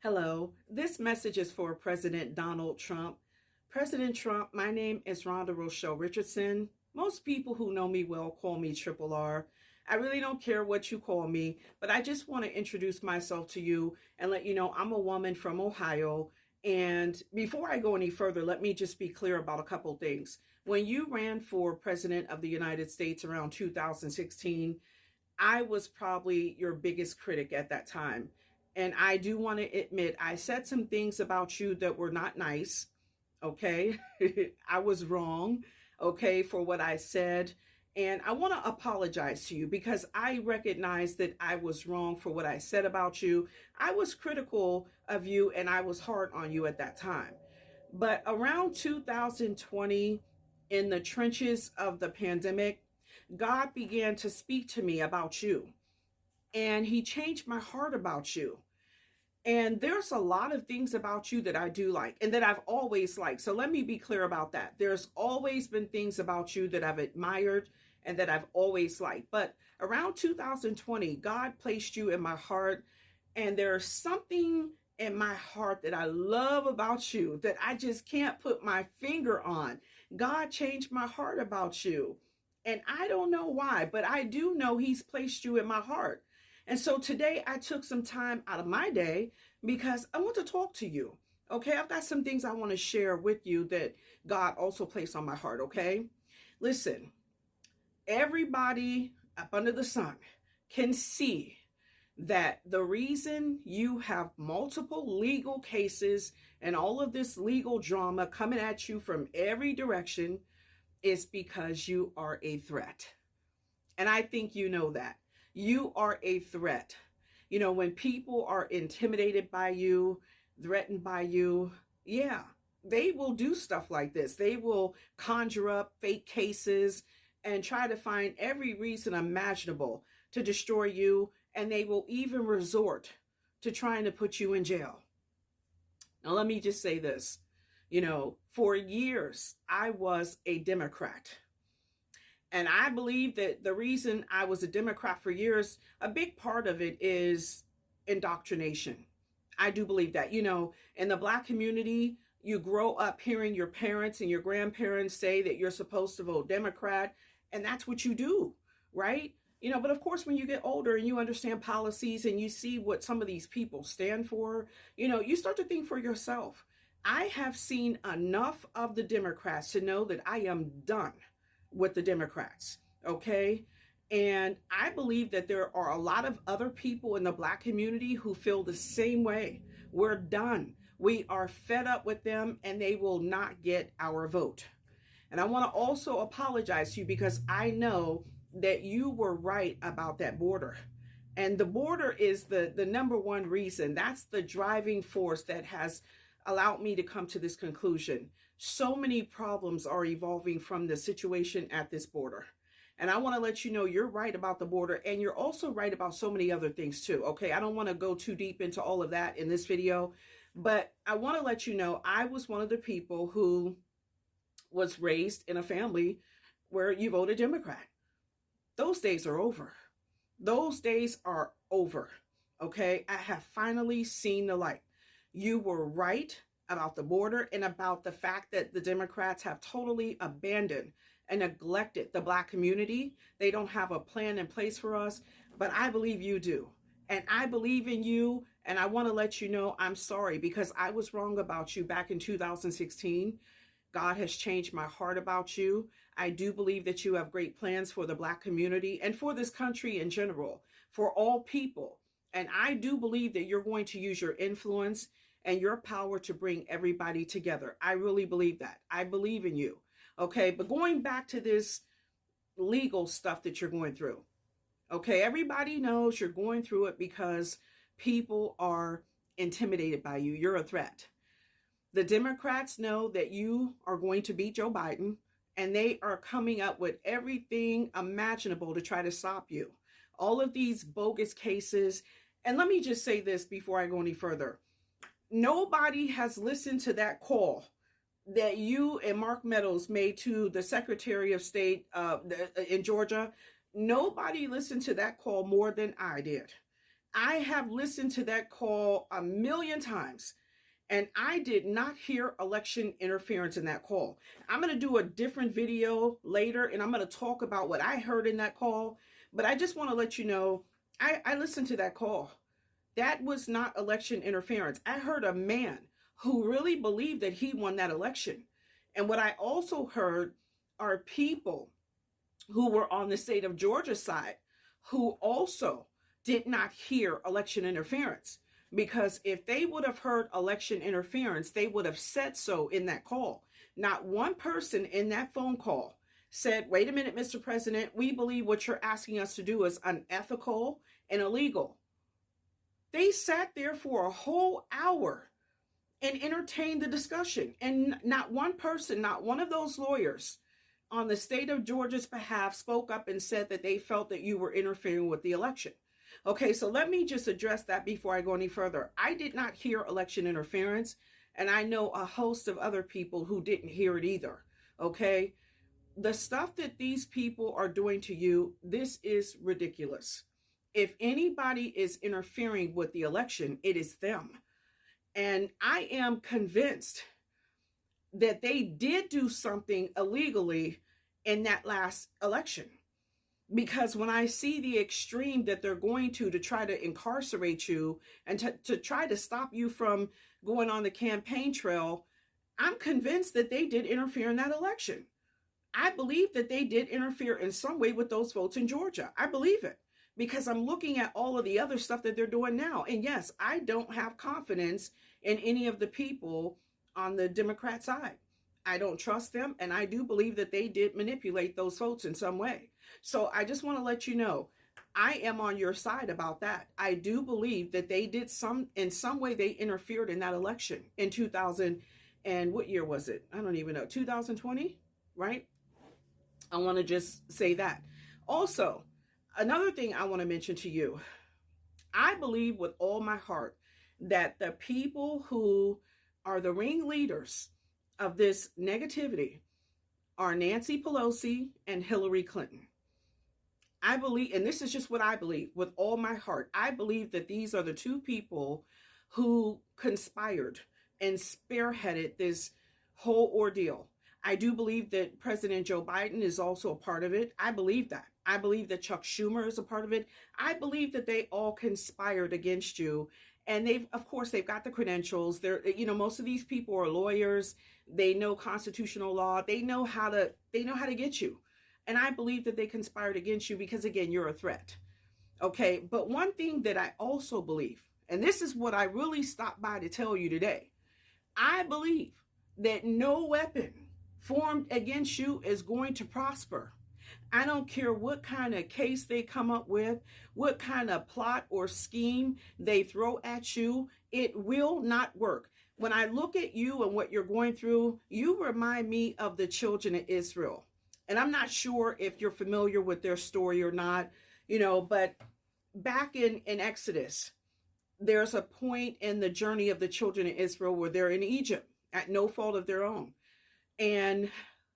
Hello, this message is for President Donald Trump. President Trump, my name is Rhonda Rochelle Richardson. Most people who know me well call me Triple R. I really don't care what you call me, but I just want to introduce myself to you and let you know I'm a woman from Ohio. And before I go any further, let me just be clear about a couple things. When you ran for President of the United States around 2016, I was probably your biggest critic at that time. And I do want to admit, I said some things about you that were not nice. Okay. I was wrong. Okay. For what I said. And I want to apologize to you because I recognize that I was wrong for what I said about you. I was critical of you and I was hard on you at that time. But around 2020, in the trenches of the pandemic, God began to speak to me about you. And he changed my heart about you. And there's a lot of things about you that I do like and that I've always liked. So let me be clear about that. There's always been things about you that I've admired and that I've always liked. But around 2020, God placed you in my heart. And there's something in my heart that I love about you that I just can't put my finger on. God changed my heart about you. And I don't know why, but I do know he's placed you in my heart. And so today I took some time out of my day because I want to talk to you. Okay, I've got some things I want to share with you that God also placed on my heart. Okay, listen, everybody up under the sun can see that the reason you have multiple legal cases and all of this legal drama coming at you from every direction is because you are a threat. And I think you know that. You are a threat. You know, when people are intimidated by you, threatened by you, yeah, they will do stuff like this. They will conjure up fake cases and try to find every reason imaginable to destroy you. And they will even resort to trying to put you in jail. Now, let me just say this. You know, for years, I was a Democrat. And I believe that the reason I was a Democrat for years, a big part of it is indoctrination. I do believe that. You know, in the Black community, you grow up hearing your parents and your grandparents say that you're supposed to vote Democrat, and that's what you do, right? You know, but of course, when you get older and you understand policies and you see what some of these people stand for, you know, you start to think for yourself. I have seen enough of the Democrats to know that I am done with the Democrats, okay? And I believe that there are a lot of other people in the Black community who feel the same way. We're done. We are fed up with them and they will not get our vote. And I want to also apologize to you because I know that you were right about that border. And the border is the number one reason. That's the driving force that has allowed me to come to this conclusion. So many problems are evolving from the situation at this border. And I want to let you know you're right about the border and you're also right about so many other things too. Okay, I don't want to go too deep into all of that in this video, but I want to let you know I was one of the people who was raised in a family where you voted Democrat. Those days are over. Those days are over. Okay, I have finally seen the light. You were right about the border and about the fact that the Democrats have totally abandoned and neglected the Black community. They don't have a plan in place for us, but I believe you do. And I believe in you. And I want to let you know I'm sorry because I was wrong about you back in 2016. God has changed my heart about you. I do believe that you have great plans for the Black community and for this country in general, for all people. And I do believe that you're going to use your influence and your power to bring everybody together. I really believe that. I believe in you. Okay, but going back to this legal stuff that you're going through. Okay, everybody knows you're going through it because people are intimidated by you. You're a threat. The Democrats know that you are going to beat Joe Biden, and they are coming up with everything imaginable to try to stop you. All of these bogus cases. And let me just say this before I go any further. Nobody has listened to that call that you and Mark Meadows made to the Secretary of State in Georgia. Nobody listened to that call more than I did. I have listened to that call a million times, and I did not hear election interference in that call. I'm going to do a different video later, and I'm going to talk about what I heard in that call. But I just want to let you know, I listened to that call. That was not election interference. I heard a man who really believed that he won that election. And what I also heard are people who were on the state of Georgia side who also did not hear election interference. Because if they would have heard election interference, they would have said so in that call. Not one person in that phone call said, wait a minute, Mr. President, we believe what you're asking us to do is unethical and illegal. They sat there for a whole hour and entertained the discussion. And not one person, not one of those lawyers on the state of Georgia's behalf spoke up and said that they felt that you were interfering with the election. Okay, so let me just address that before I go any further. I did not hear election interference, and I know a host of other people who didn't hear it either. Okay, the stuff that these people are doing to you, this is ridiculous. If anybody is interfering with the election, it is them. And I am convinced that they did do something illegally in that last election. Because when I see the extreme that they're going to try to incarcerate you and to try to stop you from going on the campaign trail, I'm convinced that they did interfere in that election. I believe that they did interfere in some way with those votes in Georgia. I believe it because I'm looking at all of the other stuff that they're doing now. And yes, I don't have confidence in any of the people on the Democrat side. I don't trust them, and I do believe that they did manipulate those votes in some way. So I just want to let you know, I am on your side about that. I do believe that they did in some way they interfered in that election in 2000, and what year was it? I don't even know, 2020, right? I want to just say that. Also, another thing I want to mention to you, I believe with all my heart that the people who are the ringleaders of this negativity are Nancy Pelosi and Hillary Clinton. I believe, and this is just what I believe with all my heart, I believe that these are the two people who conspired and spearheaded this whole ordeal. I do believe that President Joe Biden is also a part of it. I believe that. I believe that Chuck Schumer is a part of it. I believe that they all conspired against you. And of course, they've got the credentials. Most of these people are lawyers. They know constitutional law. They know how to get you. And I believe that they conspired against you because, again, you're a threat. Okay. But one thing that I also believe, and this is what I really stopped by to tell you today, I believe that no weapon formed against you is going to prosper. I don't care what kind of case they come up with, what kind of plot or scheme they throw at you, it will not work. When I look at you and what you're going through, you remind me of the children of Israel. And I'm not sure if you're familiar with their story or not, but back in Exodus, there's a point in the journey of the children of Israel where they're in Egypt at no fault of their own. And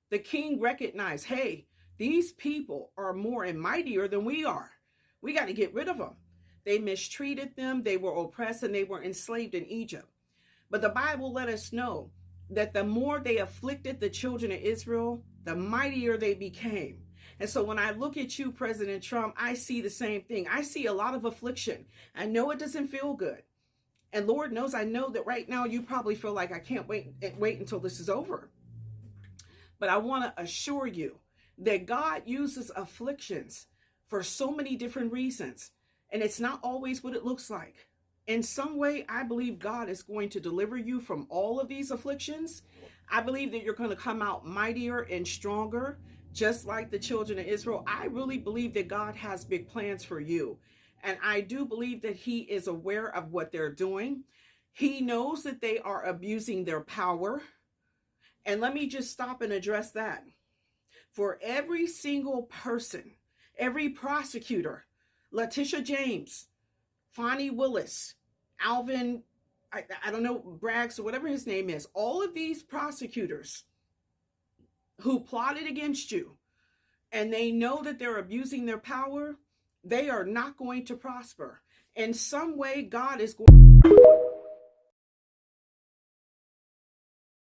the king recognized, hey, these people are more and mightier than we are. We got to get rid of them. They mistreated them. They were oppressed and they were enslaved in Egypt. But the Bible let us know that the more they afflicted the children of Israel, the mightier they became. And so when I look at you, President Trump, I see the same thing. I see a lot of affliction. I know it doesn't feel good. And Lord knows, I know that right now you probably feel like I can't wait until this is over. But I want to assure you that God uses afflictions for so many different reasons. And it's not always what it looks like. In some way, I believe God is going to deliver you from all of these afflictions. I believe that you're going to come out mightier and stronger, just like the children of Israel. I really believe that God has big plans for you. And I do believe that he is aware of what they're doing. He knows that they are abusing their power. And let me just stop and address that. For every single person, every prosecutor, Letitia James, Fonnie Willis, Alvin, I don't know, Braggs or whatever his name is, all of these prosecutors who plotted against you and they know that they're abusing their power, they are not going to prosper. In some way, God is going